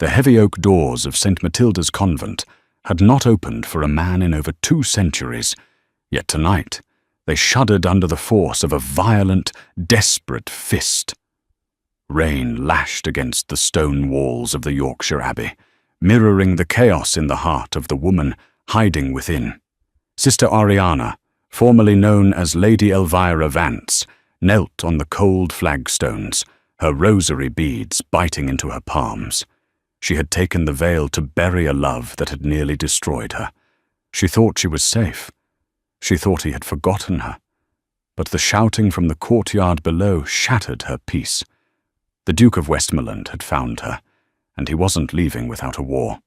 The heavy oak doors of St. Matilda's convent had not opened for a man in over 2 centuries, yet tonight they shuddered under the force of a violent, desperate fist. Rain lashed against the stone walls of the Yorkshire Abbey, mirroring the chaos in the heart of the woman hiding within. Sister Ariana, formerly known as Lady Elvira Vance, knelt on the cold flagstones, her rosary beads biting into her palms. She had taken the veil to bury a love that had nearly destroyed her. She thought she was safe. She thought he had forgotten her. But the shouting from the courtyard below shattered her peace. The Duke of Westmoreland had found her, and he wasn't leaving without a war.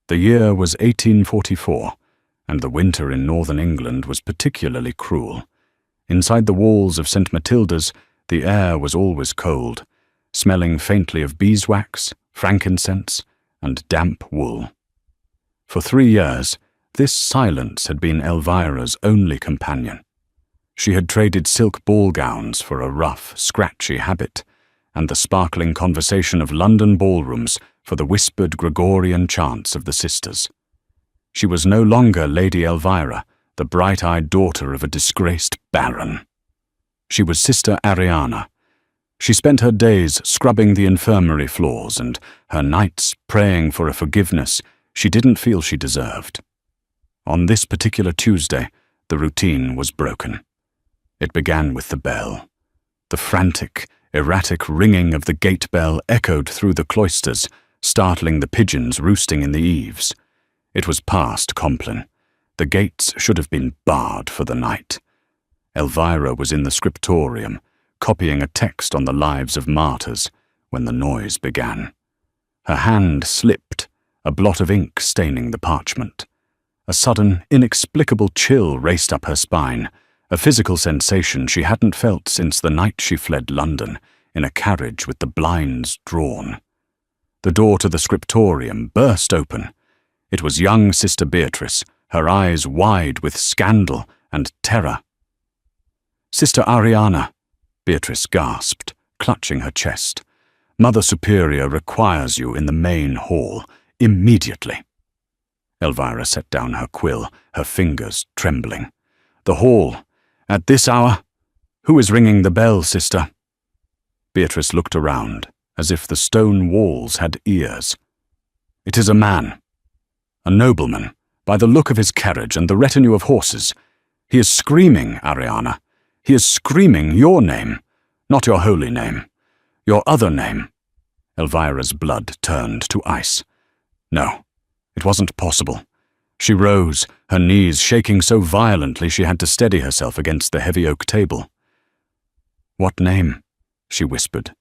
The year was 1844, and the winter in northern England was particularly cruel. Inside the walls of St. Matilda's, the air was always cold, smelling faintly of beeswax, frankincense, and damp wool. For 3 years, this silence had been Elvira's only companion. She had traded silk ball gowns for a rough, scratchy habit, and the sparkling conversation of London ballrooms for the whispered Gregorian chants of the sisters. She was no longer Lady Elvira, the bright-eyed daughter of a disgraced baron. She was Sister Ariana. She spent her days scrubbing the infirmary floors and her nights praying for a forgiveness she didn't feel she deserved. On this particular Tuesday, the routine was broken. It began with the bell. The frantic, erratic ringing of the gate bell echoed through the cloisters, startling the pigeons roosting in the eaves. It was past Compline. The gates should have been barred for the night. Elvira was in the scriptorium, copying a text on the lives of martyrs, when the noise began. Her hand slipped, a blot of ink staining the parchment. A sudden, inexplicable chill raced up her spine, a physical sensation she hadn't felt since the night she fled London, in a carriage with the blinds drawn. The door to the scriptorium burst open. It was young Sister Beatrice, her eyes wide with scandal and terror. "Sister Ariana," Beatrice gasped, clutching her chest. "Mother Superior requires you in the main hall, immediately." Elvira set down her quill, her fingers trembling. "The hall? At this hour? Who is ringing the bell, sister?" Beatrice looked around, as if the stone walls had ears. "It is a man. A nobleman, by the look of his carriage and the retinue of horses. He is screaming, Ariana. He is screaming your name, not your holy name. Your other name." Elvira's blood turned to ice. No, it wasn't possible. She rose, her knees shaking so violently she had to steady herself against the heavy oak table. "What name?" she whispered,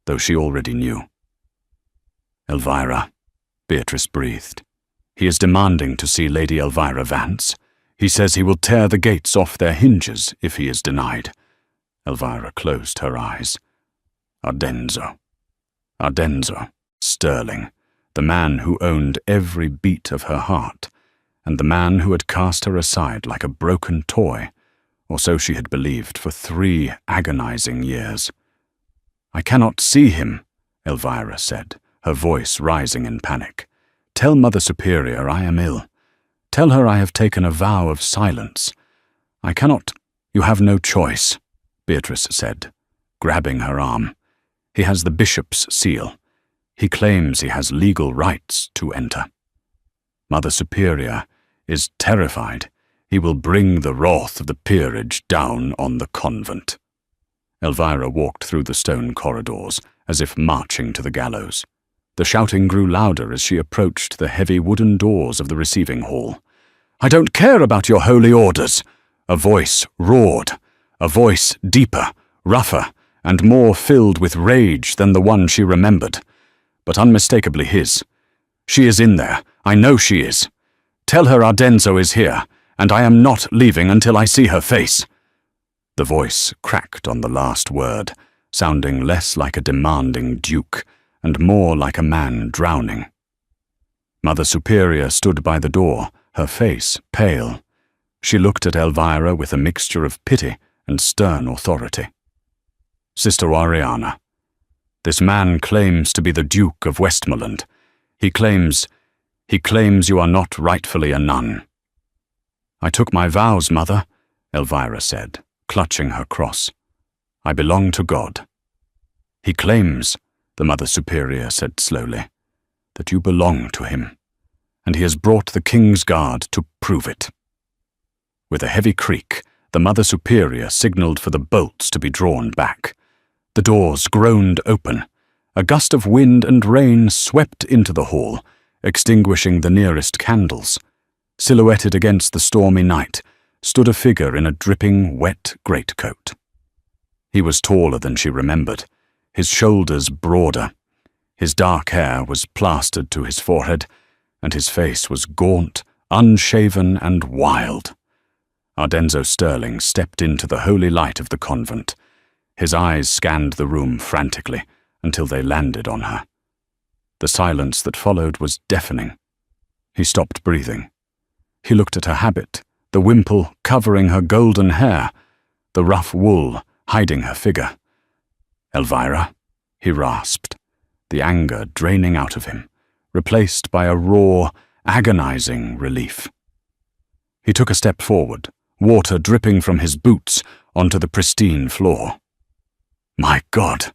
though she already knew. "Elvira," Beatrice breathed. "He is demanding to see Lady Elvira Vance. He says he will tear the gates off their hinges if he is denied." Elvira closed her eyes. Ardenzo. Ardenzo, Sterling, the man who owned every beat of her heart, and the man who had cast her aside like a broken toy, or so she had believed for 3 agonizing years. "I cannot see him," Elvira said, her voice rising in panic. "Tell Mother Superior I am ill. Tell her I have taken a vow of silence. I cannot—" "You have no choice," Beatrice said, grabbing her arm. "He has the bishop's seal. He claims he has legal rights to enter. Mother Superior is terrified. He will bring the wrath of the peerage down on the convent." Elvira walked through the stone corridors, as if marching to the gallows. The shouting grew louder as she approached the heavy wooden doors of the receiving hall. "I don't care about your holy orders!" A voice roared, a voice deeper, rougher, and more filled with rage than the one she remembered, but unmistakably his. "She is in there. I know she is. Tell her Ardenzo is here, and I am not leaving until I see her face." The voice cracked on the last word, sounding less like a demanding duke and more like a man drowning. Mother Superior stood by the door, her face pale. She looked at Elvira with a mixture of pity and stern authority. "Sister Ariana, this man claims to be the Duke of Westmoreland. He claims you are not rightfully a nun." "I took my vows, Mother," Elvira said, clutching her cross. "I belong to God." "He claims," the Mother Superior said slowly, "that you belong to him, and he has brought the King's Guard to prove it." With a heavy creak, the Mother Superior signaled for the bolts to be drawn back. The doors groaned open. A gust of wind and rain swept into the hall, extinguishing the nearest candles. Silhouetted against the stormy night stood a figure in a dripping, wet greatcoat. He was taller than she remembered, his shoulders broader. His dark hair was plastered to his forehead, and his face was gaunt, unshaven, and wild. Ardenzo Sterling stepped into the holy light of the convent. His eyes scanned the room frantically until they landed on her. The silence that followed was deafening. He stopped breathing. He looked at her habit, the wimple covering her golden hair, the rough wool hiding her figure. "Elvira," he rasped, the anger draining out of him, replaced by a raw, agonizing relief. He took a step forward, water dripping from his boots onto the pristine floor. "My God,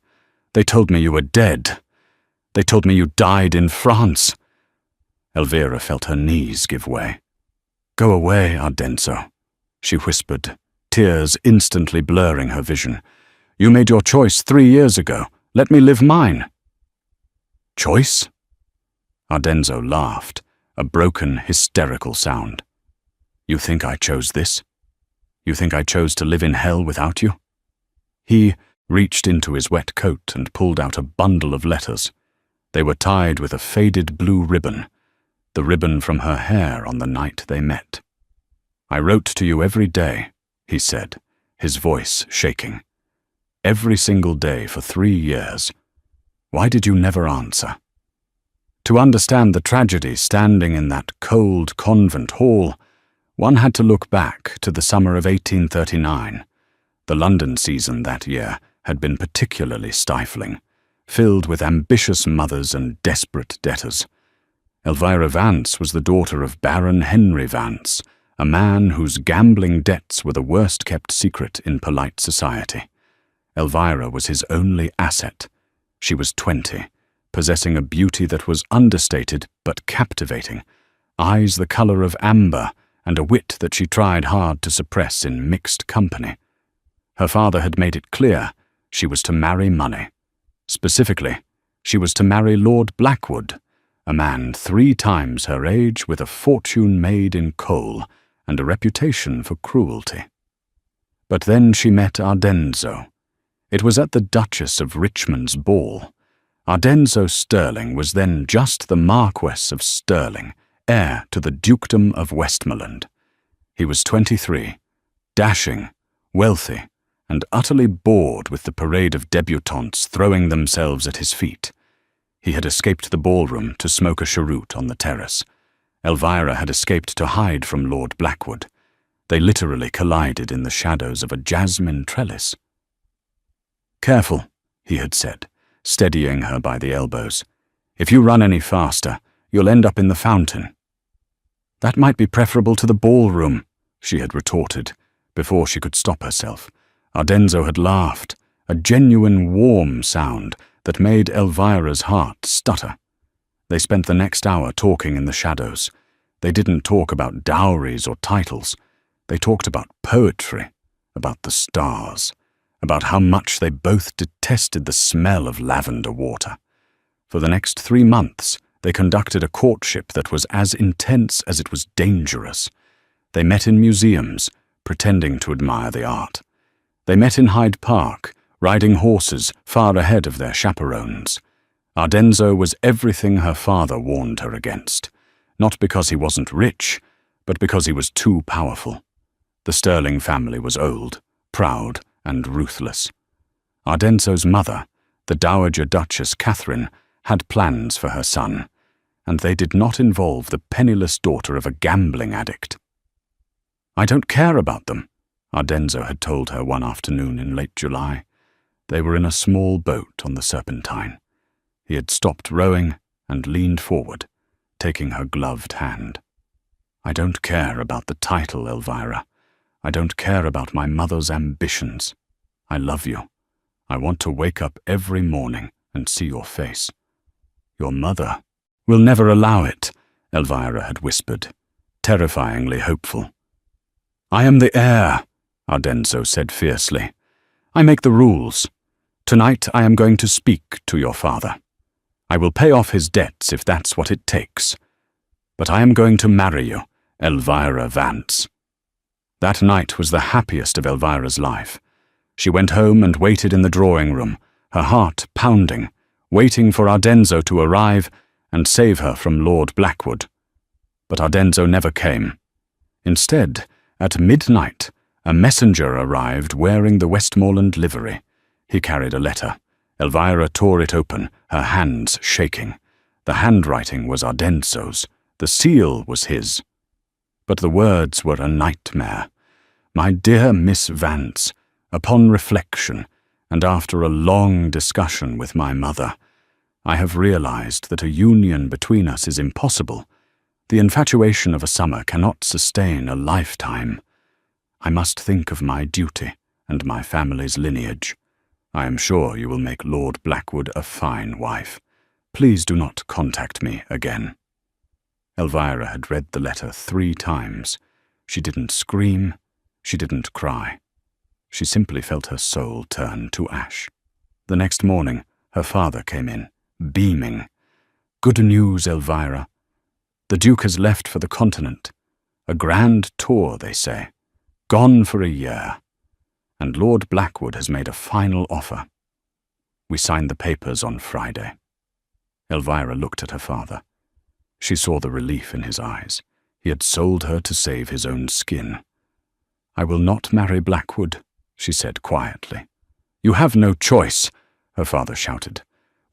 they told me you were dead. They told me you died in France." Elvira felt her knees give way. "Go away, Ardenzo," she whispered, tears instantly blurring her vision. "You made your choice 3 years ago. Let me live mine." "Choice?" Ardenzo laughed, a broken, hysterical sound. "You think I chose this? You think I chose to live in hell without you?" He reached into his wet coat and pulled out a bundle of letters. They were tied with a faded blue ribbon, the ribbon from her hair on the night they met. "I wrote to you every day," he said, his voice shaking. "Every single day for 3 years. Why did you never answer?" To understand the tragedy standing in that cold convent hall, one had to look back to the summer of 1839. The London season that year had been particularly stifling, filled with ambitious mothers and desperate debtors. Elvira Vance was the daughter of Baron Henry Vance, a man whose gambling debts were the worst-kept secret in polite society. Elvira was his only asset. She was 20, possessing a beauty that was understated but captivating, eyes the color of amber, and a wit that she tried hard to suppress in mixed company. Her father had made it clear she was to marry money. Specifically, she was to marry Lord Blackwood, a man 3 times her age with a fortune made in coal and a reputation for cruelty. But then she met Ardenzo. It was at the Duchess of Richmond's ball. Ardenzo Sterling was then just the Marquess of Sterling, heir to the Dukedom of Westmoreland. He was 23, dashing, wealthy, and utterly bored with the parade of debutantes throwing themselves at his feet. He had escaped the ballroom to smoke a cheroot on the terrace. Elvira had escaped to hide from Lord Blackwood. They literally collided in the shadows of a jasmine trellis. "Careful," he had said, steadying her by the elbows. "If you run any faster, you'll end up in the fountain." "That might be preferable to the ballroom," she had retorted, before she could stop herself. Ardenzo had laughed, a genuine warm sound that made Elvira's heart stutter. They spent the next hour talking in the shadows. They didn't talk about dowries or titles. They talked about poetry, about the stars, about how much they both detested the smell of lavender water. For the next 3 months, they conducted a courtship that was as intense as it was dangerous. They met in museums, pretending to admire the art. They met in Hyde Park, riding horses far ahead of their chaperones. Ardenzo was everything her father warned her against, not because he wasn't rich, but because he was too powerful. The Sterling family was old, proud, and ruthless. Ardenzo's mother, the Dowager Duchess Catherine, had plans for her son, and they did not involve the penniless daughter of a gambling addict. "I don't care about them," Ardenzo had told her one afternoon in late July. They were in a small boat on the Serpentine. He had stopped rowing and leaned forward, taking her gloved hand. "I don't care about the title, Elvira. I don't care about my mother's ambitions. I love you. I want to wake up every morning and see your face." "Your mother will never allow it," Elvira had whispered, terrifyingly hopeful. "I am the heir," Ardenzo said fiercely. "I make the rules. Tonight I am going to speak to your father. I will pay off his debts if that's what it takes. But I am going to marry you, Elvira Vance." That night was the happiest of Elvira's life. She went home and waited in the drawing room, her heart pounding, waiting for Ardenzo to arrive and save her from Lord Blackwood. But Ardenzo never came. Instead, at midnight, a messenger arrived wearing the Westmoreland livery. He carried a letter. Elvira tore it open, her hands shaking. The handwriting was Ardenzo's. The seal was his. But the words were a nightmare. "My dear Miss Vance, upon reflection, and after a long discussion with my mother, I have realized that a union between us is impossible. The infatuation of a summer cannot sustain a lifetime. I must think of my duty and my family's lineage. I am sure you will make Lord Blackwood a fine wife. Please do not contact me again." Elvira had read the letter 3 times. She didn't scream. She didn't cry. She simply felt her soul turn to ash. The next morning, her father came in, beaming. "Good news, Elvira. The Duke has left for the continent. A grand tour, they say. Gone for a year. And Lord Blackwood has made a final offer. We signed the papers on Friday." Elvira looked at her father. She saw the relief in his eyes. He had sold her to save his own skin. "I will not marry Blackwood," she said quietly. "You have no choice," her father shouted.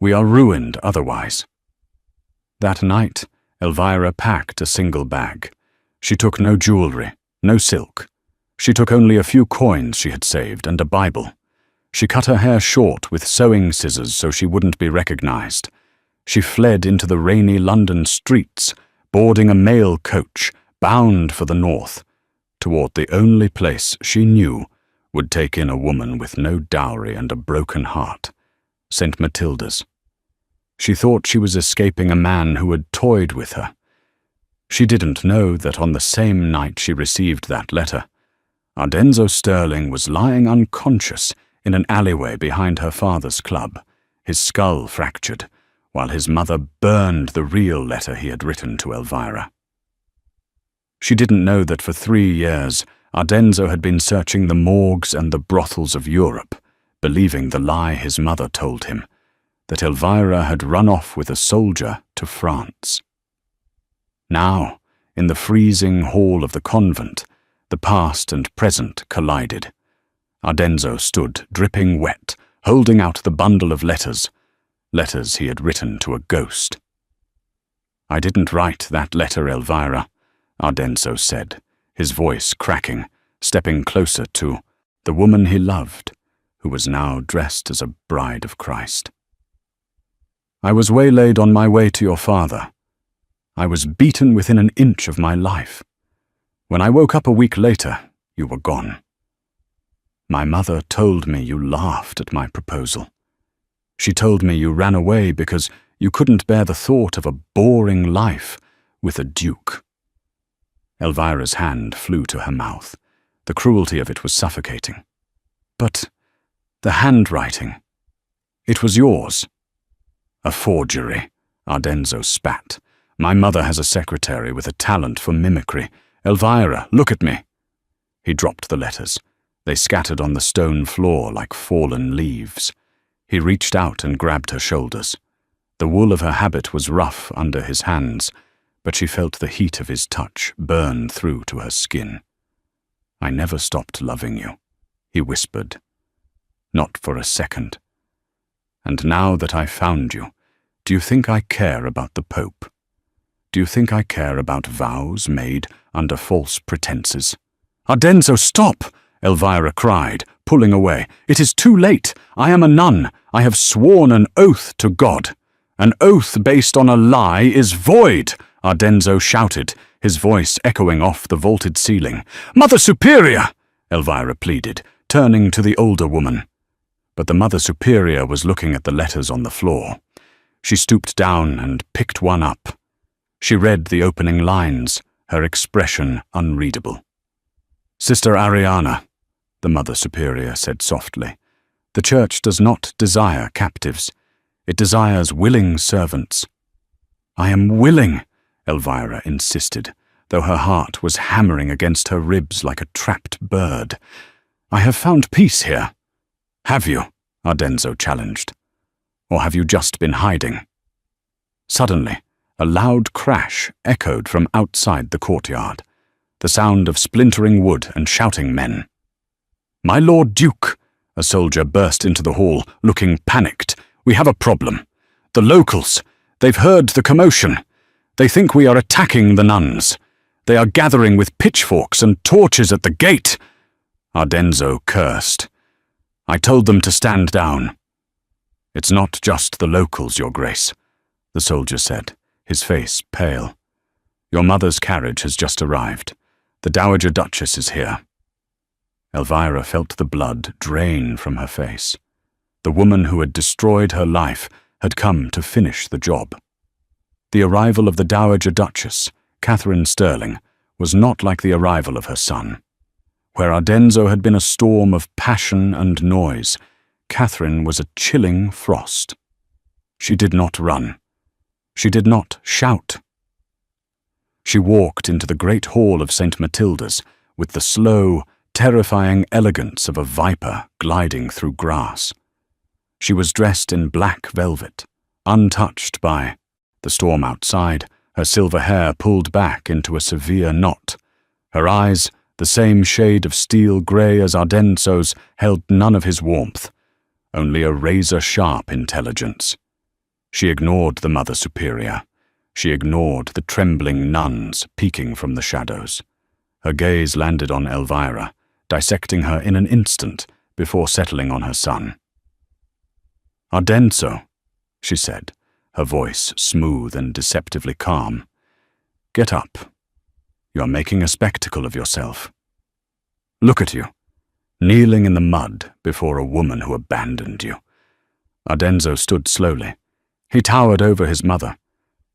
"We are ruined otherwise." That night, Elvira packed a single bag. She took no jewelry, no silk. She took only a few coins she had saved and a Bible. She cut her hair short with sewing scissors so she wouldn't be recognized. She fled into the rainy London streets, boarding a mail coach, bound for the north, toward the only place she knew would take in a woman with no dowry and a broken heart, St. Matilda's. She thought she was escaping a man who had toyed with her. She didn't know that on the same night she received that letter, Ardenzo Sterling was lying unconscious in an alleyway behind her father's club, his skull fractured, while his mother burned the real letter he had written to Elvira. She didn't know that for 3 years Ardenzo had been searching the morgues and the brothels of Europe, believing the lie his mother told him, that Elvira had run off with a soldier to France. Now, in the freezing hall of the convent, the past and present collided. Ardenzo stood, dripping wet, holding out the bundle of letters he had written to a ghost. "I didn't write that letter, Elvira," Ardenzo said, his voice cracking, stepping closer to the woman he loved, who was now dressed as a bride of Christ. "I was waylaid on my way to your father. I was beaten within an inch of my life. When I woke up a week later, you were gone. My mother told me you laughed at my proposal. She told me you ran away because you couldn't bear the thought of a boring life with a duke." Elvira's hand flew to her mouth. The cruelty of it was suffocating. "But the handwriting, it was yours." "A forgery," Ardenzo spat. "My mother has a secretary with a talent for mimicry. Elvira, look at me." He dropped the letters. They scattered on the stone floor like fallen leaves. He reached out and grabbed her shoulders. The wool of her habit was rough under his hands, but she felt the heat of his touch burn through to her skin. "I never stopped loving you," he whispered. "Not for a second. And now that I found you, do you think I care about the Pope? Do you think I care about vows made under false pretenses?" "Ardenzo, stop!" Elvira cried, pulling away. "It is too late. I am a nun. I have sworn an oath to God. An oath based on a lie is void, Ardenzo shouted, his voice echoing off the vaulted ceiling. Mother Superior, Elvira pleaded, turning to the older woman. But the Mother Superior was looking at the letters on the floor. She stooped down and picked one up. She read the opening lines, her expression unreadable. Sister Ariana, the Mother Superior said softly, the Church does not desire captives. It desires willing servants. I am willing, Elvira insisted, though her heart was hammering against her ribs like a trapped bird. I have found peace here. Have you? Ardenzo challenged. Or have you just been hiding? Suddenly, a loud crash echoed from outside the courtyard, the sound of splintering wood and shouting men. My Lord Duke, a soldier burst into the hall, looking panicked. We have a problem. The locals, they've heard the commotion. They think we are attacking the nuns. They are gathering with pitchforks and torches at the gate. Ardenzo cursed. I told them to stand down. It's not just the locals, Your Grace, the soldier said, his face pale. Your mother's carriage has just arrived. The Dowager Duchess is here. Elvira felt the blood drain from her face. The woman who had destroyed her life had come to finish the job. The arrival of the Dowager Duchess, Catherine Sterling, was not like the arrival of her son. Where Ardenzo had been a storm of passion and noise, Catherine was a chilling frost. She did not run. She did not shout. She walked into the great hall of St. Matilda's with the slow, terrifying elegance of a viper gliding through grass. She was dressed in black velvet, untouched by the storm outside, her silver hair pulled back into a severe knot. Her eyes, the same shade of steel grey as Ardenzo's, held none of his warmth, only a razor-sharp intelligence. She ignored the Mother Superior. She ignored the trembling nuns peeking from the shadows. Her gaze landed on Elvira, dissecting her in an instant before settling on her son. Ardenzo, she said, her voice smooth and deceptively calm. Get up. You are making a spectacle of yourself. Look at you, kneeling in the mud before a woman who abandoned you. Ardenzo stood slowly. He towered over his mother,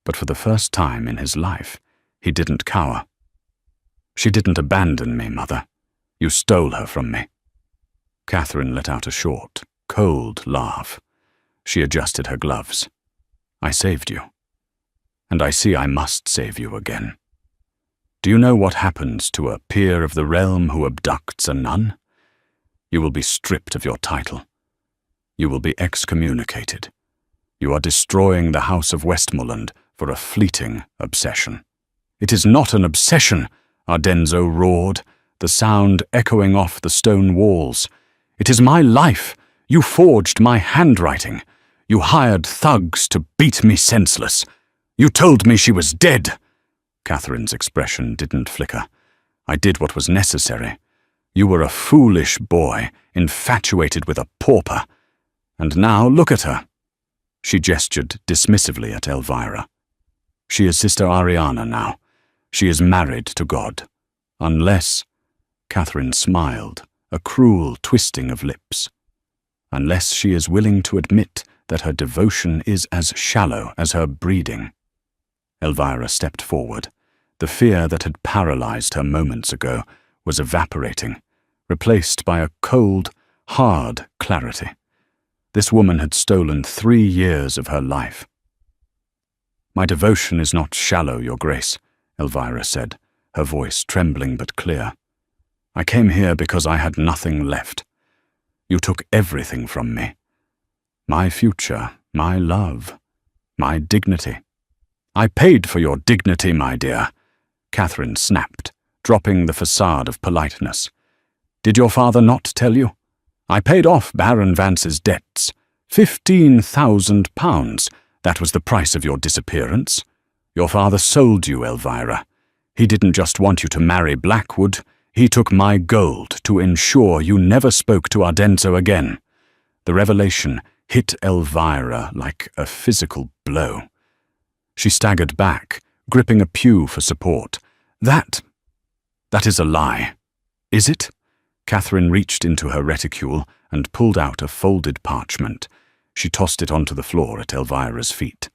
but for the first time in his life, he didn't cower. She didn't abandon me, Mother. You stole her from me. Catherine let out a short, cold laugh. She adjusted her gloves. I saved you, and I see I must save you again. Do you know what happens to a peer of the realm who abducts a nun? You will be stripped of your title. You will be excommunicated. You are destroying the House of Westmoreland for a fleeting obsession. It is not an obsession, Ardenzo roared, the sound echoing off the stone walls. It is my life. You forged my handwriting. You hired thugs to beat me senseless. You told me she was dead. Catherine's expression didn't flicker. I did what was necessary. You were a foolish boy, infatuated with a pauper. And now look at her. She gestured dismissively at Elvira. She is Sister Ariana now. She is married to God. Unless... Catherine smiled, a cruel twisting of lips. Unless she is willing to admit that her devotion is as shallow as her breeding. Elvira stepped forward. The fear that had paralyzed her moments ago was evaporating, replaced by a cold, hard clarity. This woman had stolen 3 years of her life. My devotion is not shallow, Your Grace, Elvira said, her voice trembling but clear. I came here because I had nothing left. You took everything from me. My future, my love, my dignity. I paid for your dignity, my dear, Catherine snapped, dropping the facade of politeness. Did your father not tell you? I paid off Baron Vance's debts. £15,000. That was the price of your disappearance. Your father sold you, Elvira. He didn't just want you to marry Blackwood. He took my gold to ensure you never spoke to Ardenzo again. The revelation hit Elvira like a physical blow. She staggered back, gripping a pew for support. That is a lie. Is it? Catherine reached into her reticule and pulled out a folded parchment. She tossed it onto the floor at Elvira's feet.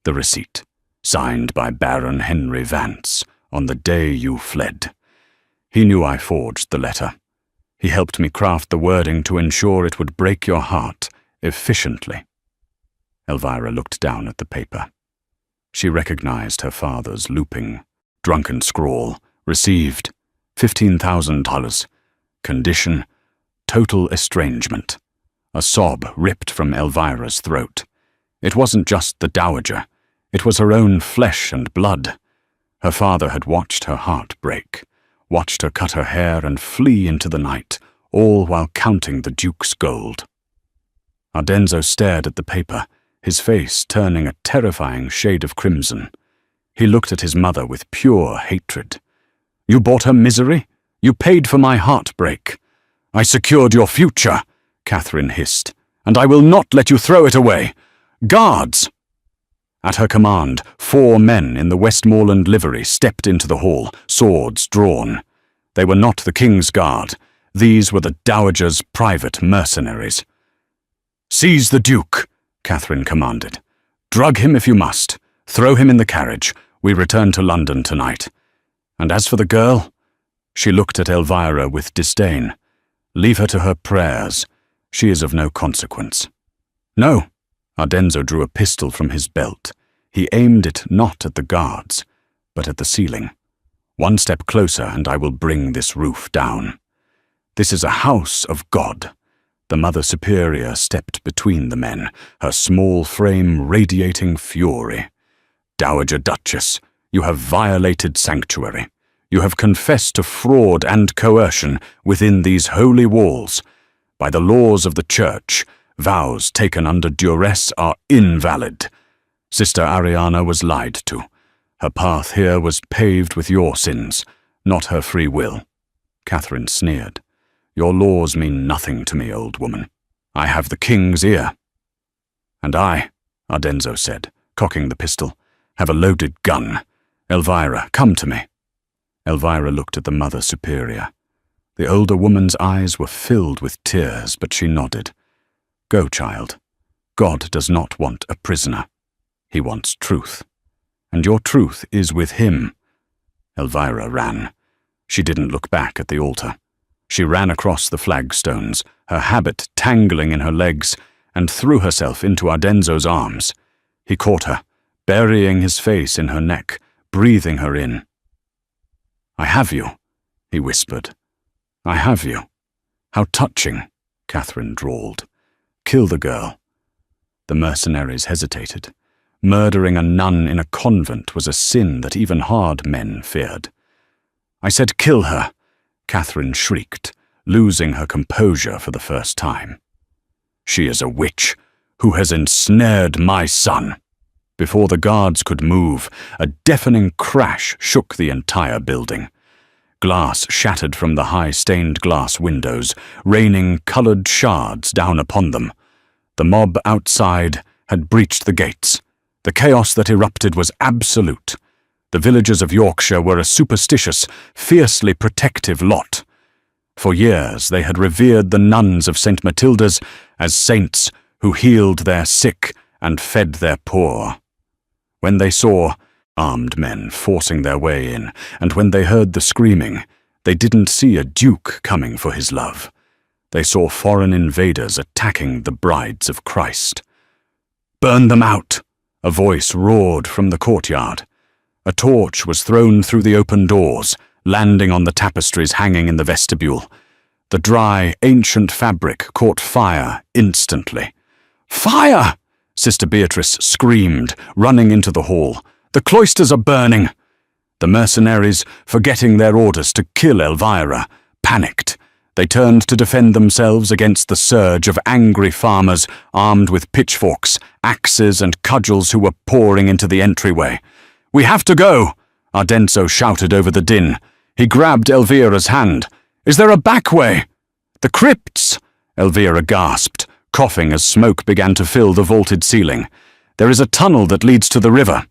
The receipt, signed by Baron Henry Vance, on the day you fled. He knew I forged the letter. He helped me craft the wording to ensure it would break your heart efficiently. Elvira looked down at the paper. She recognized her father's looping, drunken scrawl. Received $15,000. Condition, total estrangement. A sob ripped from Elvira's throat. It wasn't just the dowager. It was her own flesh and blood. Her father had watched her heart break, watched her cut her hair and flee into the night, all while counting the Duke's gold. Ardenzo stared at the paper, his face turning a terrifying shade of crimson. He looked at his mother with pure hatred. You bought her misery? You paid for my heartbreak. I secured your future, Catherine hissed, and I will not let you throw it away. Guards! At her command, 4 men in the Westmoreland livery stepped into the hall, swords drawn. They were not the King's Guard. These were the Dowager's private mercenaries. Seize the Duke, Catherine commanded. Drug him if you must. Throw him in the carriage. We return to London tonight. And as for the girl, she looked at Elvira with disdain. Leave her to her prayers. She is of no consequence. No. Ardenzo drew a pistol from his belt. He aimed it not at the guards, but at the ceiling. 1 step closer and I will bring this roof down. This is a house of God. The Mother Superior stepped between the men, her small frame radiating fury. Dowager Duchess, you have violated sanctuary. You have confessed to fraud and coercion within these holy walls. By the laws of the Church, vows taken under duress are invalid. Sister Ariana was lied to. Her path here was paved with your sins, not her free will. Catherine sneered. Your laws mean nothing to me, old woman. I have the King's ear. And I, Ardenzo said, cocking the pistol, have a loaded gun. Elvira, come to me. Elvira looked at the Mother Superior. The older woman's eyes were filled with tears, but she nodded. Go, child. God does not want a prisoner. He wants truth. And your truth is with him. Elvira ran. She didn't look back at the altar. She ran across the flagstones, her habit tangling in her legs, and threw herself into Ardenzo's arms. He caught her, burying his face in her neck, breathing her in. I have you, he whispered. I have you. How touching, Catherine drawled. Kill the girl. The mercenaries hesitated. Murdering a nun in a convent was a sin that even hard men feared. I said kill her, Catherine shrieked, losing her composure for the first time. She is a witch who has ensnared my son. Before the guards could move, a deafening crash shook the entire building. Glass shattered from the high stained glass windows, raining colored shards down upon them. The mob outside had breached the gates. The chaos that erupted was absolute. The villagers of Yorkshire were a superstitious, fiercely protective lot. For years they had revered the nuns of St. Matilda's as saints who healed their sick and fed their poor. When they saw armed men forcing their way in, and when they heard the screaming, they didn't see a duke coming for his love. They saw foreign invaders attacking the brides of Christ. Burn them out! A voice roared from the courtyard. A torch was thrown through the open doors, landing on the tapestries hanging in the vestibule. The dry, ancient fabric caught fire instantly. Fire! Sister Beatrice screamed, running into the hall. The cloisters are burning! The mercenaries, forgetting their orders to kill Elvira, panicked. They turned to defend themselves against the surge of angry farmers armed with pitchforks, axes and cudgels who were pouring into the entryway. We have to go! Ardenzo shouted over the din. He grabbed Elvira's hand. Is there a back way? The crypts! Elvira gasped. coughing as smoke began to fill the vaulted ceiling. "There is a tunnel that leads to the river."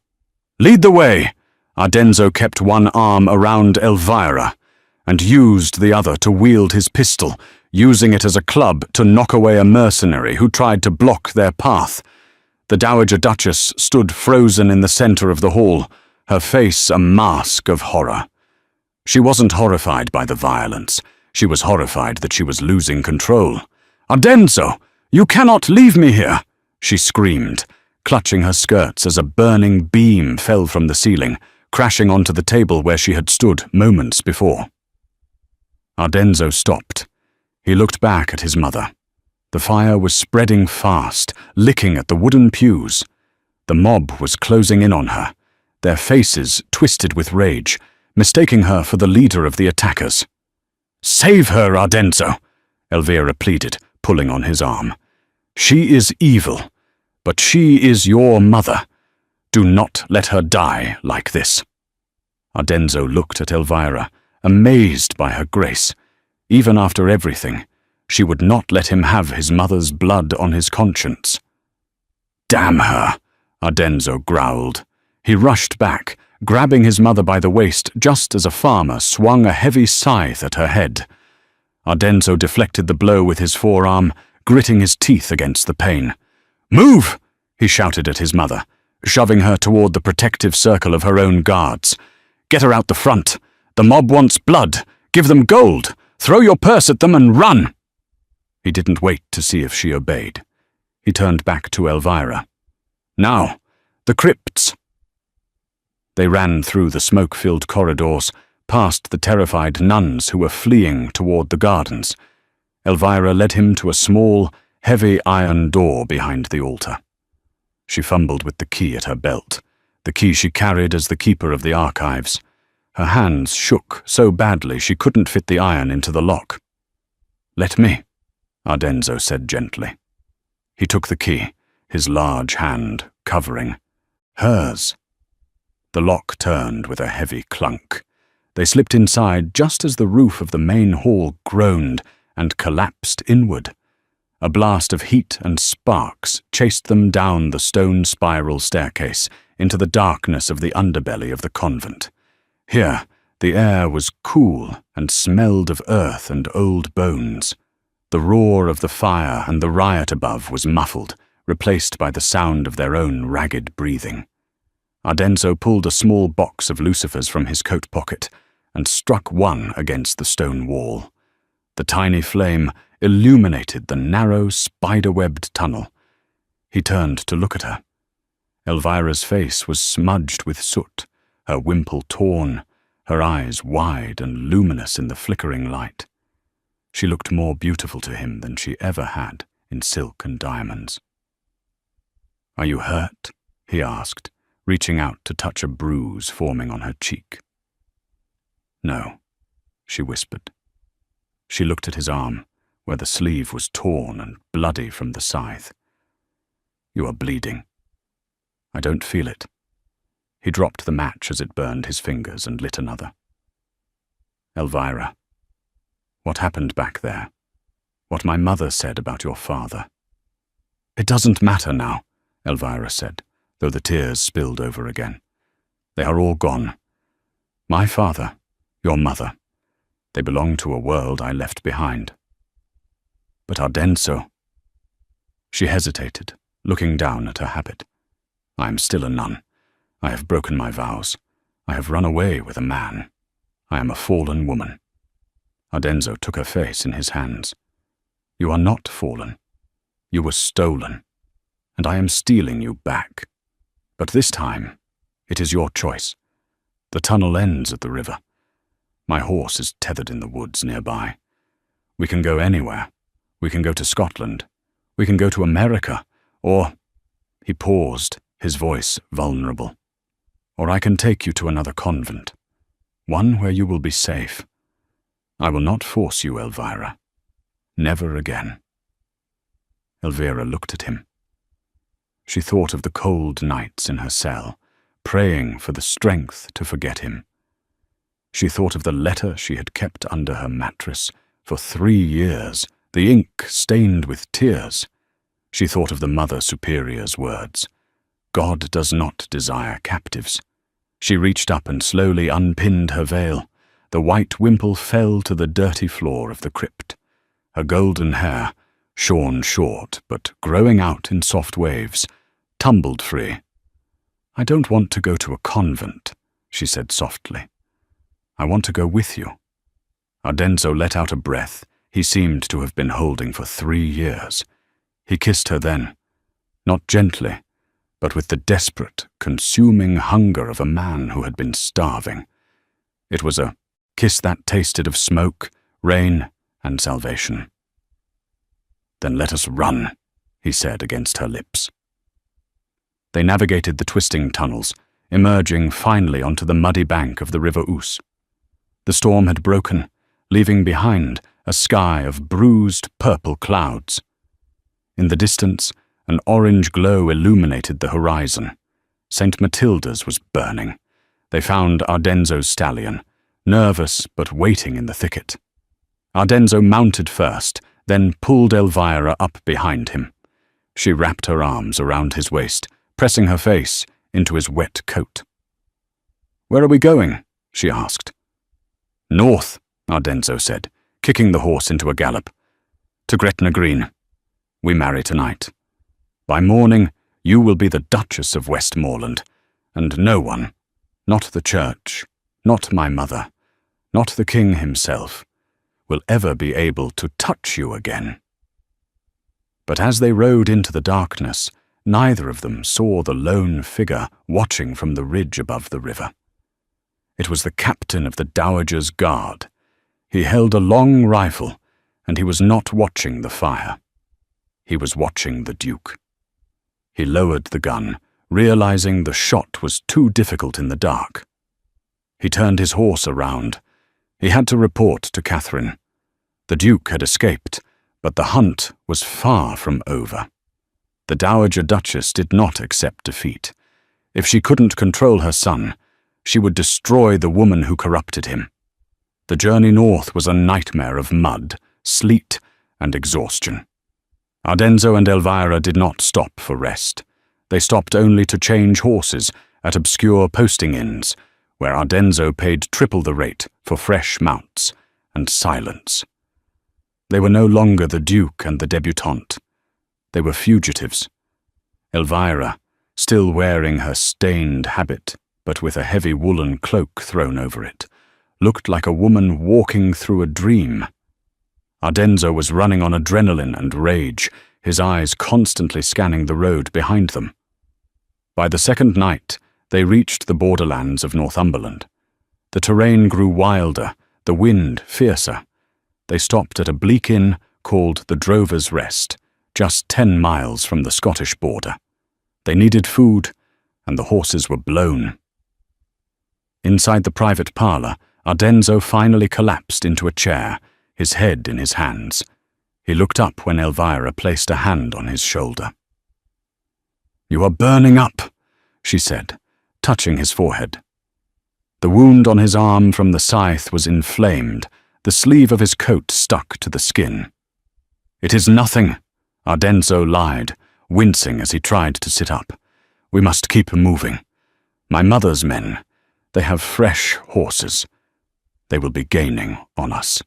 "Lead the way." Ardenzo kept one arm around Elvira and used the other to wield his pistol, using it as a club to knock away a mercenary who tried to block their path. The Dowager Duchess stood frozen in the center of the hall, her face a mask of horror. She wasn't horrified by the violence. She was horrified that she was losing control. "Ardenzo, you cannot leave me here!" she screamed, clutching her skirts as a burning beam fell from the ceiling, crashing onto the table where she had stood moments before. Ardenzo stopped. He looked back at his mother. The fire was spreading fast, licking at the wooden pews. The mob was closing in on her, their faces twisted with rage, mistaking her for the leader of the attackers. "Save her, Ardenzo," Elvira pleaded, pulling on his arm. "She is evil, but she is your mother. Do not let her die like this." Ardenzo looked at Elvira, amazed by her grace. Even after everything, she would not let him have his mother's blood on his conscience. "Damn her," Ardenzo growled. He rushed back, grabbing his mother by the waist just as a farmer swung a heavy scythe at her head. Ardenzo deflected the blow with his forearm, gritting his teeth against the pain. "Move!" he shouted at his mother, shoving her toward the protective circle of her own guards. "Get her out the front. The mob wants blood. Give them gold. Throw your purse at them and run." He didn't wait to see if she obeyed. He turned back to Elvira. "Now, the crypts." They ran through the smoke-filled corridors, past the terrified nuns who were fleeing toward the gardens. Elvira led him to a small, heavy iron door behind the altar. She fumbled with the key at her belt, the key she carried as the keeper of the archives. Her hands shook so badly she couldn't fit the iron into the lock. "Let me," Ardenzo said gently. He took the key, his large hand covering hers. The lock turned with a heavy clunk. They slipped inside just as the roof of the main hall groaned and collapsed inward. A blast of heat and sparks chased them down the stone spiral staircase into the darkness of the underbelly of the convent. Here, the air was cool and smelled of earth and old bones. The roar of the fire and the riot above was muffled, replaced by the sound of their own ragged breathing. Ardenzo pulled a small box of lucifers from his coat pocket and struck one against the stone wall. The tiny flame illuminated the narrow, spider-webbed tunnel. He turned to look at her. Elvira's face was smudged with soot, her wimple torn, her eyes wide and luminous in the flickering light. She looked more beautiful to him than she ever had in silk and diamonds. "Are you hurt?" he asked, reaching out to touch a bruise forming on her cheek. "No," she whispered. She looked at his arm, where the sleeve was torn and bloody from the scythe. "You are bleeding." "I don't feel it." He dropped the match as it burned his fingers and lit another. "Elvira, what happened back there? What my mother said about your father?" "It doesn't matter now," Elvira said, though the tears spilled over again. "They are all gone. My father, your mother, they belong to a world I left behind." "But Ardenzo—" She hesitated, looking down at her habit. "I am still a nun. I have broken my vows. I have run away with a man. I am a fallen woman." Ardenzo took her face in his hands. "You are not fallen. You were stolen, and I am stealing you back. But this time, it is your choice. The tunnel ends at the river. My horse is tethered in the woods nearby. We can go anywhere. We can go to Scotland. We can go to America, or—" He paused, his voice vulnerable. "Or I can take you to another convent, one where you will be safe. I will not force you, Elvira. Never again." Elvira looked at him. She thought of the cold nights in her cell, praying for the strength to forget him. She thought of the letter she had kept under her mattress for 3 years, the ink stained with tears. She thought of the Mother Superior's words. God does not desire captives. She reached up and slowly unpinned her veil. The white wimple fell to the dirty floor of the crypt. Her golden hair, shorn short but growing out in soft waves, tumbled free. "I don't want to go to a convent," she said softly. "I want to go with you." Ardenzo let out a breath he seemed to have been holding for 3 years. He kissed her then, not gently, but with the desperate, consuming hunger of a man who had been starving. It was a kiss that tasted of smoke, rain, and salvation. "Then let us run," he said against her lips. They navigated the twisting tunnels, emerging finally onto the muddy bank of the River Ouse. The storm had broken, leaving behind a sky of bruised purple clouds. In the distance, an orange glow illuminated the horizon. St. Matilda's was burning. They found Ardenzo's stallion, nervous but waiting in the thicket. Ardenzo mounted first, then pulled Elvira up behind him. She wrapped her arms around his waist, pressing her face into his wet coat. "Where are we going?" she asked. "North," Ardenzo said, kicking the horse into a gallop. "To Gretna Green. We marry tonight. By morning, you will be the Duchess of Westmoreland, and no one, not the church, not my mother, not the king himself, will ever be able to touch you again." But as they rode into the darkness, neither of them saw the lone figure watching from the ridge above the river. It was the captain of the Dowager's Guard. He held a long rifle, and he was not watching the fire. He was watching the Duke. He lowered the gun, realizing the shot was too difficult in the dark. He turned his horse around. He had to report to Catherine. The Duke had escaped, but the hunt was far from over. The Dowager Duchess did not accept defeat. If she couldn't control her son, she would destroy the woman who corrupted him. The journey north was a nightmare of mud, sleet, and exhaustion. Ardenzo and Elvira did not stop for rest. They stopped only to change horses at obscure posting inns, where Ardenzo paid triple the rate for fresh mounts and silence. They were no longer the Duke and the debutante. They were fugitives. Elvira, still wearing her stained habit, but with a heavy woolen cloak thrown over it, looked like a woman walking through a dream. Ardenzo was running on adrenaline and rage, his eyes constantly scanning the road behind them. By the second night, they reached the borderlands of Northumberland. The terrain grew wilder, the wind fiercer. They stopped at a bleak inn called the Drover's Rest, just 10 miles from the Scottish border. They needed food, and the horses were blown. Inside the private parlour, Ardenzo finally collapsed into a chair, his head in his hands. He looked up when Elvira placed a hand on his shoulder. "You are burning up," she said, touching his forehead. The wound on his arm from the scythe was inflamed, the sleeve of his coat stuck to the skin. "It is nothing," Ardenzo lied, wincing as he tried to sit up. "We must keep moving. My mother's men, they have fresh horses. They will be gaining on us."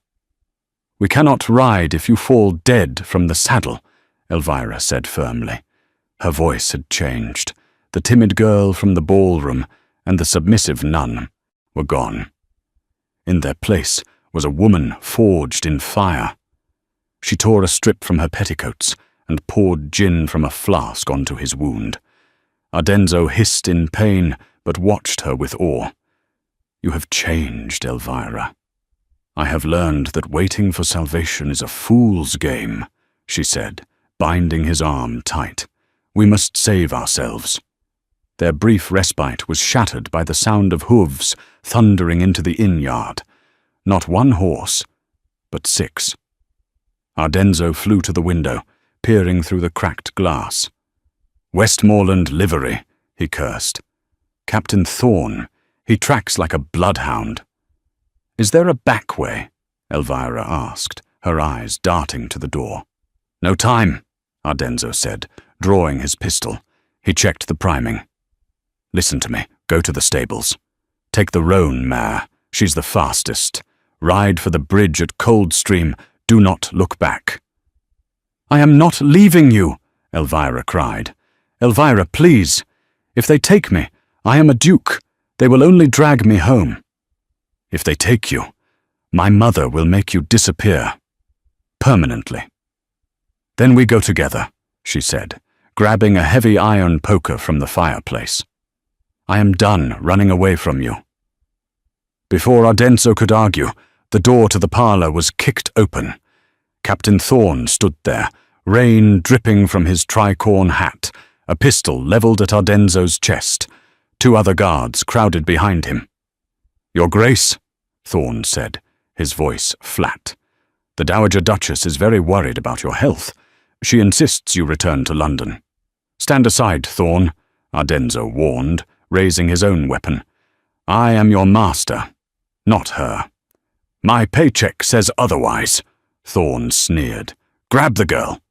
"We cannot ride if you fall dead from the saddle," Elvira said firmly. Her voice had changed. The timid girl from the ballroom and the submissive nun were gone. In their place was a woman forged in fire. She tore a strip from her petticoats and poured gin from a flask onto his wound. Ardenzo hissed in pain, but watched her with awe. "You have changed, Elvira. I have learned that waiting for salvation is a fool's game," she said, binding his arm tight. "We must save ourselves." Their brief respite was shattered by the sound of hooves thundering into the inn-yard. Not one horse, but 6. Ardenzo flew to the window, peering through the cracked glass. "Westmoreland livery," he cursed. "Captain Thorne, he tracks like a bloodhound." "Is there a back way?" Elvira asked, her eyes darting to the door. "No time," Ardenzo said, drawing his pistol. He checked the priming. "Listen to me. Go to the stables. Take the roan mare. She's the fastest. Ride for the bridge at Coldstream. Do not look back." "I am not leaving you," Elvira cried. "Elvira, please. If they take me, I am a duke. They will only drag me home." "If they take you, my mother will make you disappear. Permanently." "Then we go together," she said, grabbing a heavy iron poker from the fireplace. "I am done running away from you." Before Ardenzo could argue, the door to the parlour was kicked open. Captain Thorne stood there, rain dripping from his tricorn hat, a pistol levelled at Ardenzo's chest. 2 other guards crowded behind him. "Your Grace," Thorne said, his voice flat. "The Dowager Duchess is very worried about your health. She insists you return to London." "Stand aside, Thorne," Ardenzo warned, raising his own weapon. "I am your master, not her." "My paycheck says otherwise," Thorne sneered. "Grab the girl."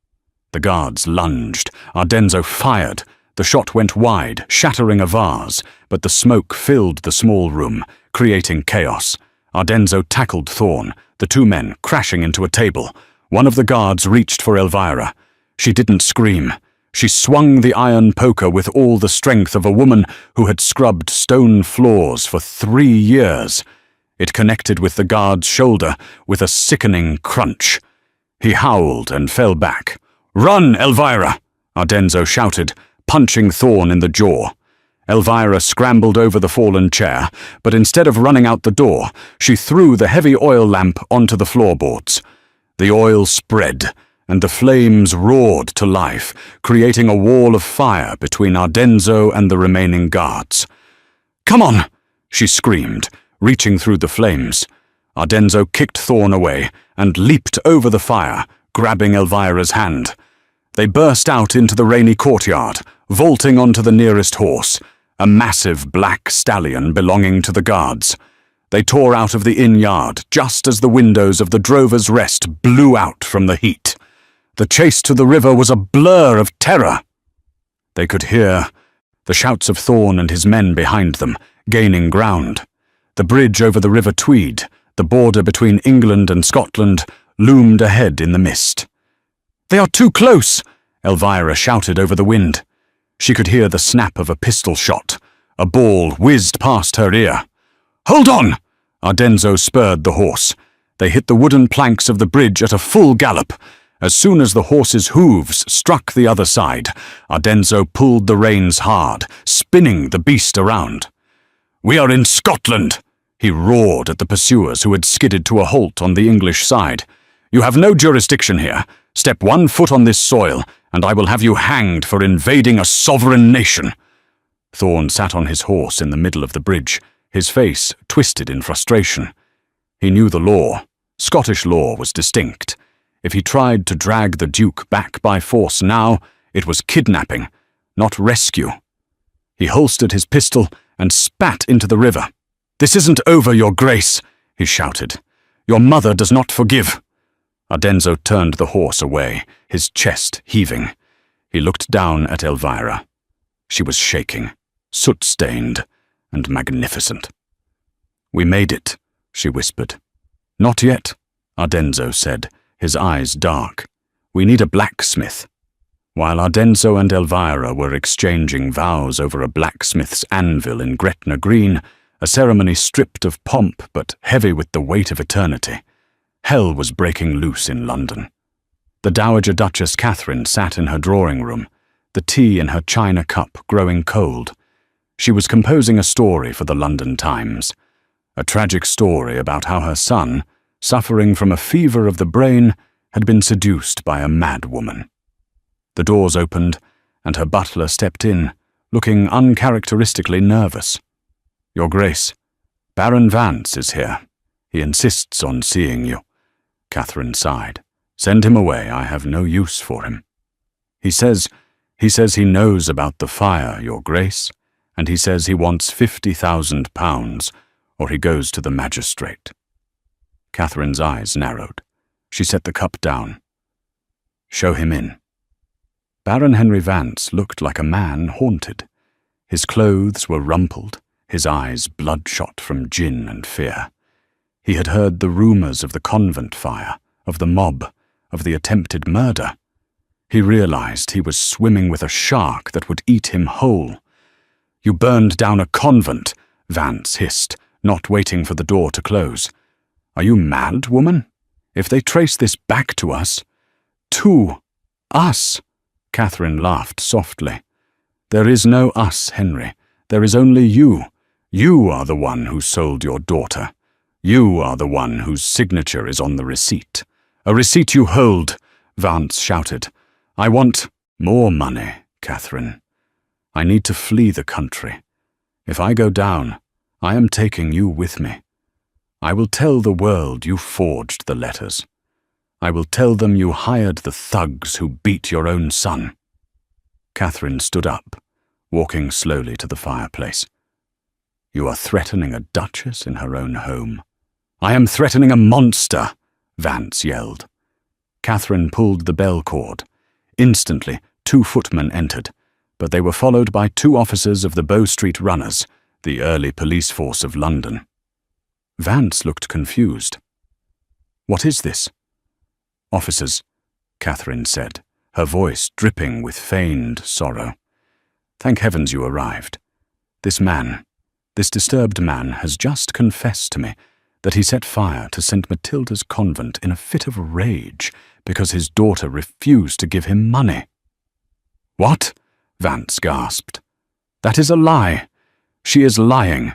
The guards lunged. Ardenzo fired. The shot went wide, shattering a vase, but the smoke filled the small room, creating chaos. Ardenzo tackled Thorne, the 2 men crashing into a table. One of the guards reached for Elvira. She didn't scream. She swung the iron poker with all the strength of a woman who had scrubbed stone floors for 3 years. It connected with the guard's shoulder with a sickening crunch. He howled and fell back. "Run, Elvira!" Ardenzo shouted, punching Thorne in the jaw. Elvira scrambled over the fallen chair, but instead of running out the door, she threw the heavy oil lamp onto the floorboards. The oil spread, and the flames roared to life, creating a wall of fire between Ardenzo and the remaining guards. "Come on!" she screamed, reaching through the flames. Ardenzo kicked Thorne away and leaped over the fire, grabbing Elvira's hand. They burst out into the rainy courtyard, vaulting onto the nearest horse, a massive black stallion belonging to the guards. They tore out of the inn yard just as the windows of the Drover's Rest blew out from the heat. The chase to the river was a blur of terror. They could hear the shouts of Thorne and his men behind them, gaining ground. The bridge over the River Tweed, the border between England and Scotland, loomed ahead in the mist. "They are too close!" Elvira shouted over the wind. She could hear the snap of a pistol shot. A ball whizzed past her ear. "Hold on!" Ardenzo spurred the horse. They hit the wooden planks of the bridge at a full gallop. As soon as the horse's hooves struck the other side, Ardenzo pulled the reins hard, spinning the beast around. "We are in Scotland!" he roared at the pursuers who had skidded to a halt on the English side. "You have no jurisdiction here. Step 1 foot on this soil, and I will have you hanged for invading a sovereign nation." Thorne sat on his horse in the middle of the bridge, his face twisted in frustration. He knew the law. Scottish law was distinct. If he tried to drag the Duke back by force now, it was kidnapping, not rescue. He holstered his pistol and spat into the river. "This isn't over, Your Grace," he shouted. "Your mother does not forgive." Ardenzo turned the horse away, his chest heaving. He looked down at Elvira. She was shaking, soot-stained, and magnificent. "We made it," she whispered. "Not yet," Ardenzo said, his eyes dark. "We need a blacksmith." While Ardenzo and Elvira were exchanging vows over a blacksmith's anvil in Gretna Green, a ceremony stripped of pomp but heavy with the weight of eternity, hell was breaking loose in London. The Dowager Duchess Catherine sat in her drawing room, the tea in her china cup growing cold. She was composing a story for the London Times, a tragic story about how her son, suffering from a fever of the brain, had been seduced by a mad woman. The doors opened, and her butler stepped in, looking uncharacteristically nervous. "Your Grace, Baron Vance is here. He insists on seeing you." Catherine sighed. "Send him away. I have no use for him." He says he knows about the fire, Your Grace, and he says he wants £50,000, or he goes to the magistrate." Catherine's eyes narrowed. She set the cup down. "Show him in." Baron Henry Vance looked like a man haunted. His clothes were rumpled, his eyes bloodshot from gin and fear. He had heard the rumors of the convent fire, of the mob, of the attempted murder. He realized he was swimming with a shark that would eat him whole. "You burned down a convent," Vance hissed, not waiting for the door to close. "Are you mad, woman? If they trace this back to us—" "To us?" Catherine laughed softly. "There is no us, Henry. There is only you. You are the one who sold your daughter. You are the one whose signature is on the receipt. A receipt you hold," Vance shouted. "I want more money, Catherine. I need to flee the country. If I go down, I am taking you with me. I will tell the world you forged the letters. I will tell them you hired the thugs who beat your own son." Catherine stood up, walking slowly to the fireplace. "You are threatening a duchess in her own home." "I am threatening a monster," Vance yelled. Catherine pulled the bell cord. Instantly, 2 footmen entered, but they were followed by 2 officers of the Bow Street Runners, the early police force of London. Vance looked confused. "What is this?" "Officers," Catherine said, her voice dripping with feigned sorrow. "Thank heavens you arrived. This disturbed man has just confessed to me that he set fire to St. Matilda's convent in a fit of rage because his daughter refused to give him money." "What?" Vance gasped. "That is a lie. She is lying."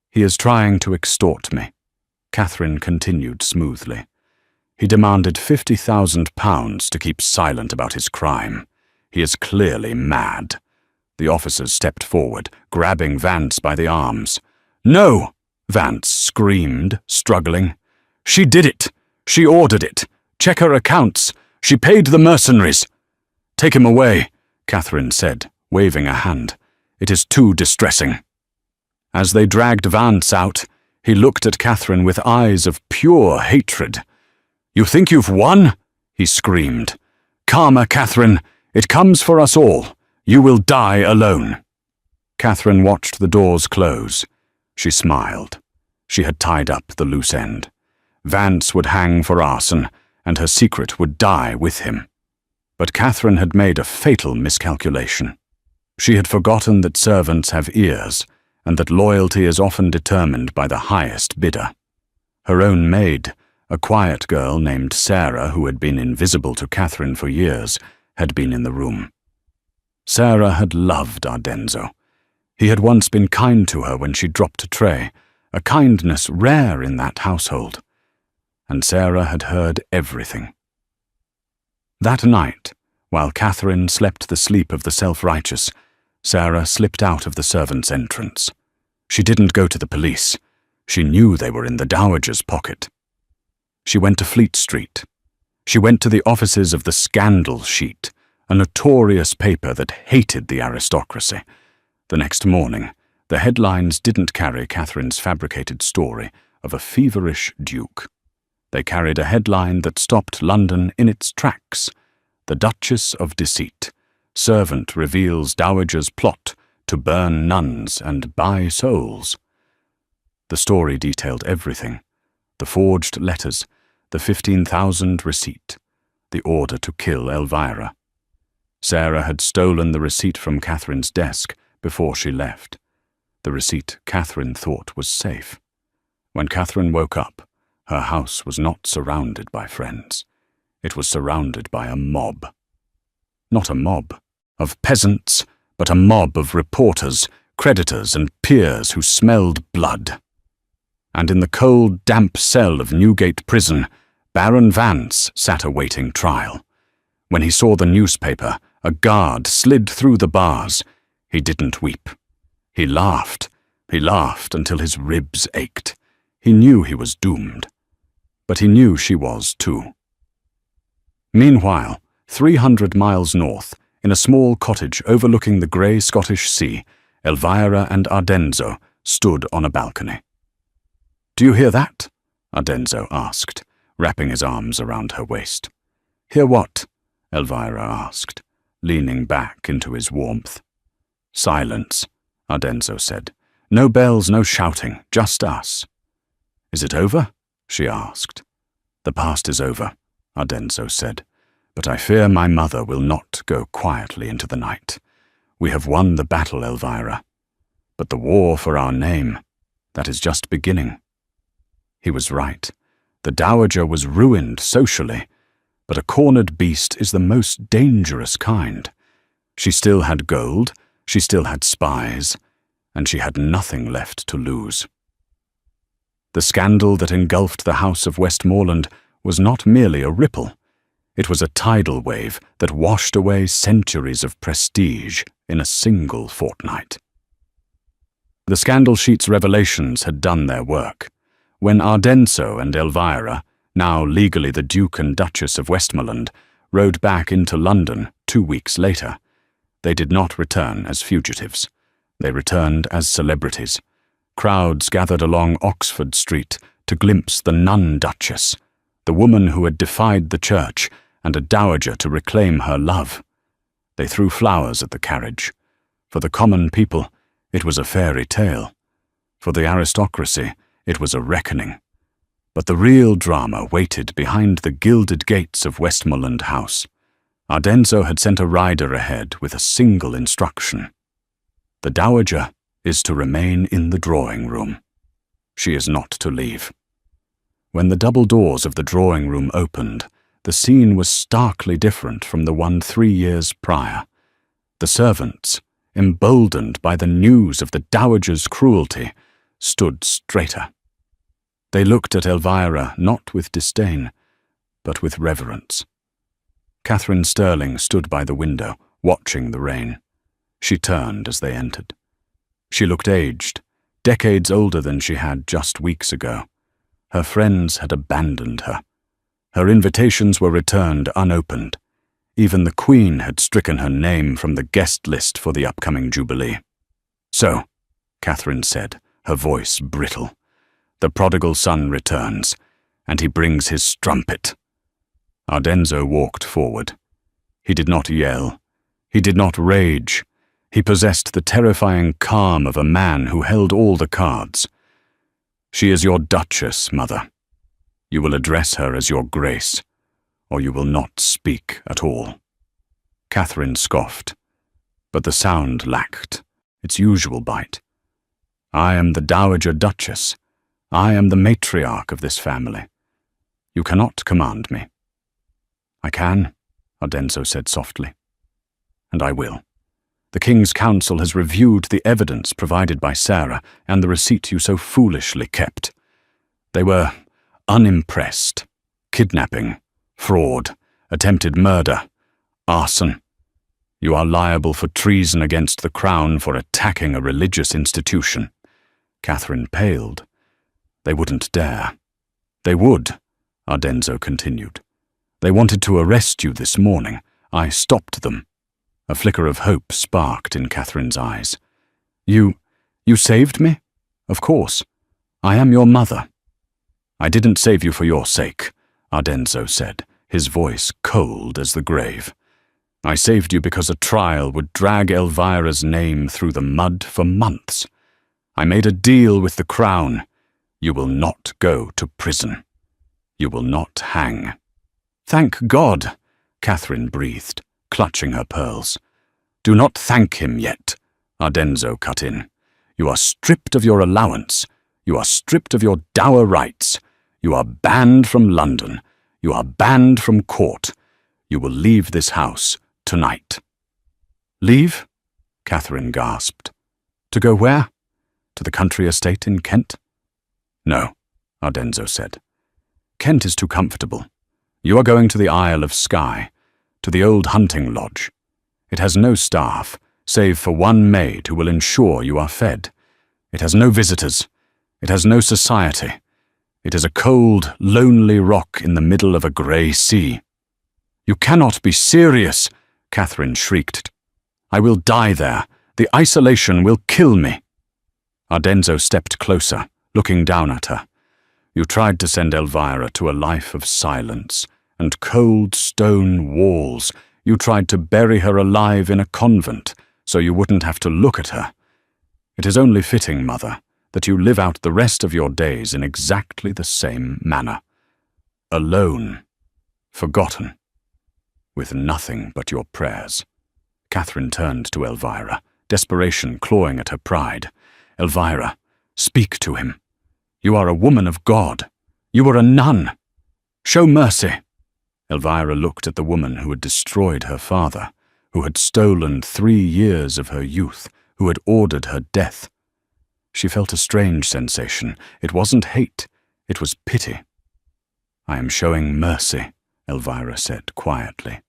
"He is trying to extort me," Catherine continued smoothly. "He demanded £50,000 to keep silent about his crime. He is clearly mad." The officers stepped forward, grabbing Vance by the arms. "No!" Vance screamed, struggling. "She did it! She ordered it! Check her accounts! She paid the mercenaries!" "Take him away," Catherine said, waving a hand. "It is too distressing." As they dragged Vance out, he looked at Catherine with eyes of pure hatred. "You think you've won?" he screamed. "Calmer, Catherine. It comes for us all. You will die alone." Catherine watched the doors close. She smiled. She had tied up the loose end. Vance would hang for arson, and her secret would die with him. But Catherine had made a fatal miscalculation. She had forgotten that servants have ears, and that loyalty is often determined by the highest bidder. Her own maid, a quiet girl named Sarah who had been invisible to Catherine for years, had been in the room. Sarah had loved Ardenzo. He had once been kind to her when she dropped a tray, a kindness rare in that household. And Sarah had heard everything. That night, while Catherine slept the sleep of the self-righteous, Sarah slipped out of the servants' entrance. She didn't go to the police. She knew they were in the dowager's pocket. She went to Fleet Street. She went to the offices of the Scandal Sheet, a notorious paper that hated the aristocracy. The next morning, the headlines didn't carry Catherine's fabricated story of a feverish duke. They carried a headline that stopped London in its tracks. "The Duchess of Deceit. Servant reveals dowager's plot to burn nuns and buy souls." The story detailed everything: the forged letters, the 15,000 receipt, the order to kill Elvira. Sarah had stolen the receipt from Catherine's desk before she left. The receipt Catherine thought was safe. When Catherine woke up, her house was not surrounded by friends. It was surrounded by a mob. Not a mob of peasants, but a mob of reporters, creditors, and peers who smelled blood. And in the cold, damp cell of Newgate Prison, Baron Vance sat awaiting trial. When he saw the newspaper, a guard slid through the bars. He didn't weep. He laughed. He laughed until his ribs ached. He knew he was doomed. But he knew she was too. Meanwhile, 300 miles north, in a small cottage overlooking the grey Scottish Sea, Elvira and Ardenzo stood on a balcony. "Do you hear that?" Ardenzo asked, wrapping his arms around her waist. "Hear what?" Elvira asked. leaning back into his warmth. "Silence," Ardenzo said. "No bells, no shouting, just us." "Is it over?" she asked. "The past is over," Ardenzo said, "but I fear my mother will not go quietly into the night. We have won the battle, Elvira. But the war for our name, that is just beginning." He was right. The Dowager was ruined socially, but a cornered beast is the most dangerous kind. She still had gold, she still had spies, and she had nothing left to lose. The scandal that engulfed the House of Westmoreland was not merely a ripple. It was a tidal wave that washed away centuries of prestige in a single fortnight. The scandal sheet's revelations had done their work. When Ardenzo and Elvira, now legally the Duke and Duchess of Westmoreland, rode back into London 2 weeks later, they did not return as fugitives. They returned as celebrities. Crowds gathered along Oxford Street to glimpse the nun-duchess, the woman who had defied the church and a dowager to reclaim her love. They threw flowers at the carriage. For the common people, it was a fairy tale. For the aristocracy, it was a reckoning. But the real drama waited behind the gilded gates of Westmoreland House. Ardenzo had sent a rider ahead with a single instruction. The dowager is to remain in the drawing room. She is not to leave. When the double doors of the drawing room opened, the scene was starkly different from the one 3 years prior. The servants, emboldened by the news of the dowager's cruelty, stood straighter. They looked at Elvira not with disdain, but with reverence. Catherine Sterling stood by the window, watching the rain. She turned as they entered. She looked aged, decades older than she had just weeks ago. Her friends had abandoned her. Her invitations were returned unopened. Even the Queen had stricken her name from the guest list for the upcoming Jubilee. "So," Catherine said, her voice brittle, "the prodigal son returns, and he brings his strumpet." Ardenzo walked forward. He did not yell. He did not rage. He possessed the terrifying calm of a man who held all the cards. "She is your Duchess, Mother. You will address her as your Grace, or you will not speak at all." Catherine scoffed, but the sound lacked its usual bite. "I am the Dowager Duchess. I am the matriarch of this family. You cannot command me." "I can," Ardenzo said softly. "And I will. The King's Council has reviewed the evidence provided by Sarah and the receipt you so foolishly kept. They were unimpressed. Kidnapping, fraud, attempted murder, arson. You are liable for treason against the Crown for attacking a religious institution." Catherine paled. "They wouldn't dare." "They would," Ardenzo continued. "They wanted to arrest you this morning. I stopped them." A flicker of hope sparked in Catherine's eyes. You saved me? Of course. I am your mother." "I didn't save you for your sake," Ardenzo said, his voice cold as the grave. "I saved you because a trial would drag Elvira's name through the mud for months. I made a deal with the Crown. You will not go to prison. You will not hang." "Thank God," Catherine breathed, clutching her pearls. "Do not thank him yet," Ardenzo cut in. "You are stripped of your allowance. You are stripped of your dower rights. You are banned from London. You are banned from court. You will leave this house tonight." "Leave?" Catherine gasped. "To go where? To the country estate in Kent?" "No," Ardenzo said. "Kent is too comfortable. You are going to the Isle of Skye, to the old hunting lodge. It has no staff, save for one maid who will ensure you are fed. It has no visitors. It has no society. It is a cold, lonely rock in the middle of a grey sea." "You cannot be serious," Catherine shrieked. "I will die there. The isolation will kill me." Ardenzo stepped closer, looking down at her. "You tried to send Elvira to a life of silence and cold stone walls. You tried to bury her alive in a convent, so you wouldn't have to look at her. It is only fitting, Mother, that you live out the rest of your days in exactly the same manner. Alone, forgotten, with nothing but your prayers." Catherine turned to Elvira, desperation clawing at her pride. "Elvira, speak to him. You are a woman of God. You are a nun. Show mercy." Elvira looked at the woman who had destroyed her father, who had stolen 3 years of her youth, who had ordered her death. She felt a strange sensation. It wasn't hate, it was pity. "I am showing mercy," Elvira said quietly.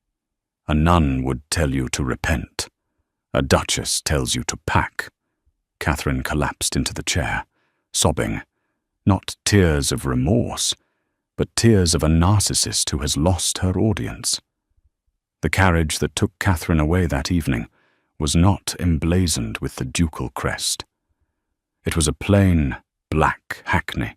"A nun would tell you to repent. A duchess tells you to pack." Catherine collapsed into the chair, sobbing, not tears of remorse, but tears of a narcissist who has lost her audience. The carriage that took Catherine away that evening was not emblazoned with the ducal crest. It was a plain, black hackney.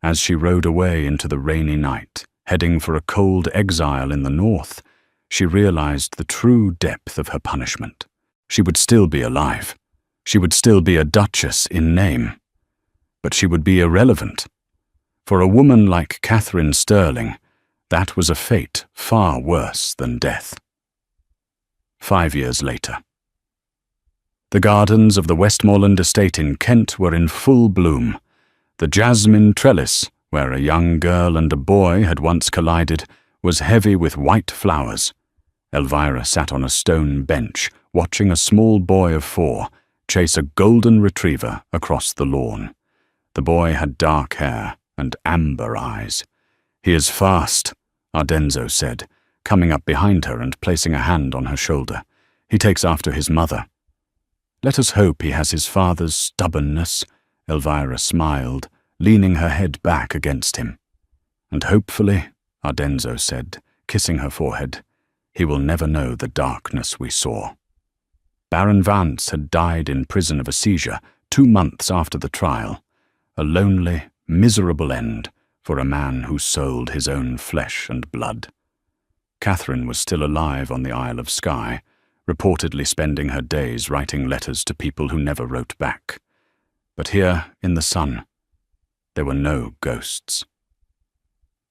As she rode away into the rainy night, heading for a cold exile in the north, she realized the true depth of her punishment. She would still be alive. She would still be a duchess in name. But she would be irrelevant. For a woman like Catherine Sterling, that was a fate far worse than death. 5 years later. The gardens of the Westmoreland estate in Kent were in full bloom. The jasmine trellis, where a young girl and a boy had once collided, was heavy with white flowers. Elvira sat on a stone bench, watching a small boy of 4 chase a golden retriever across the lawn. The boy had dark hair and amber eyes. "He is fast," Ardenzo said, coming up behind her and placing a hand on her shoulder. "He takes after his mother." "Let us hope he has his father's stubbornness," Elvira smiled, leaning her head back against him. "And hopefully," Ardenzo said, kissing her forehead, "he will never know the darkness we saw." Baron Vance had died in prison of a seizure 2 months after the trial, a lonely, miserable end for a man who sold his own flesh and blood. Catherine was still alive on the Isle of Skye, reportedly spending her days writing letters to people who never wrote back. But here, in the sun, there were no ghosts.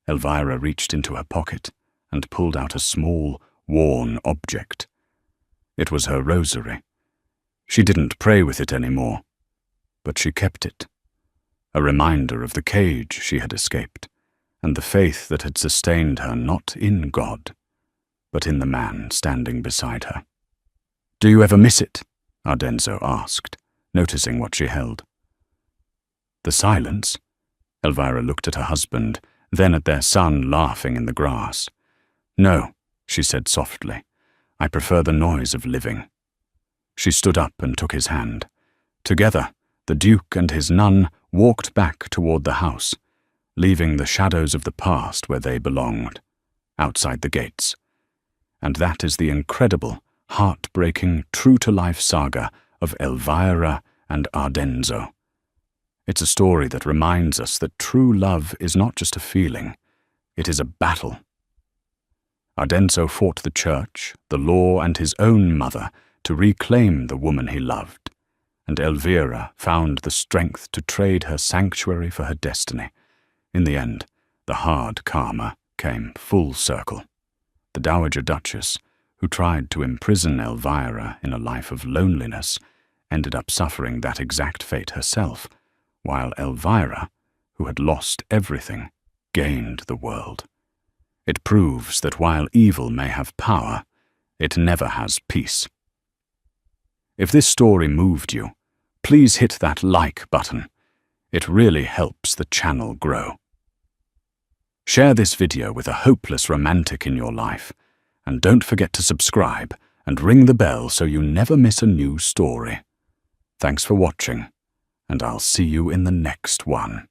Elvira reached into her pocket and pulled out a small, worn object. It was her rosary. She didn't pray with it anymore, but she kept it. A reminder of the cage she had escaped, and the faith that had sustained her not in God, but in the man standing beside her. "Do you ever miss it?" Ardenzo asked, noticing what she held. The silence. Elvira looked at her husband, then at their son laughing in the grass. "No," she said softly. "I prefer the noise of living." She stood up and took his hand. Together, the Duke and his nun walked back toward the house, leaving the shadows of the past where they belonged, outside the gates. And that is the incredible, heartbreaking, true-to-life saga of Elvira and Ardenzo. It's a story that reminds us that true love is not just a feeling, it is a battle. Ardenzo fought the church, the law, and his own mother to reclaim the woman he loved, and Elvira found the strength to trade her sanctuary for her destiny. In the end, the hard karma came full circle. The Dowager Duchess, who tried to imprison Elvira in a life of loneliness, ended up suffering that exact fate herself, while Elvira, who had lost everything, gained the world. It proves that while evil may have power, it never has peace. If this story moved you, please hit that like button. It really helps the channel grow. Share this video with a hopeless romantic in your life, and don't forget to subscribe and ring the bell so you never miss a new story. Thanks for watching, and I'll see you in the next one.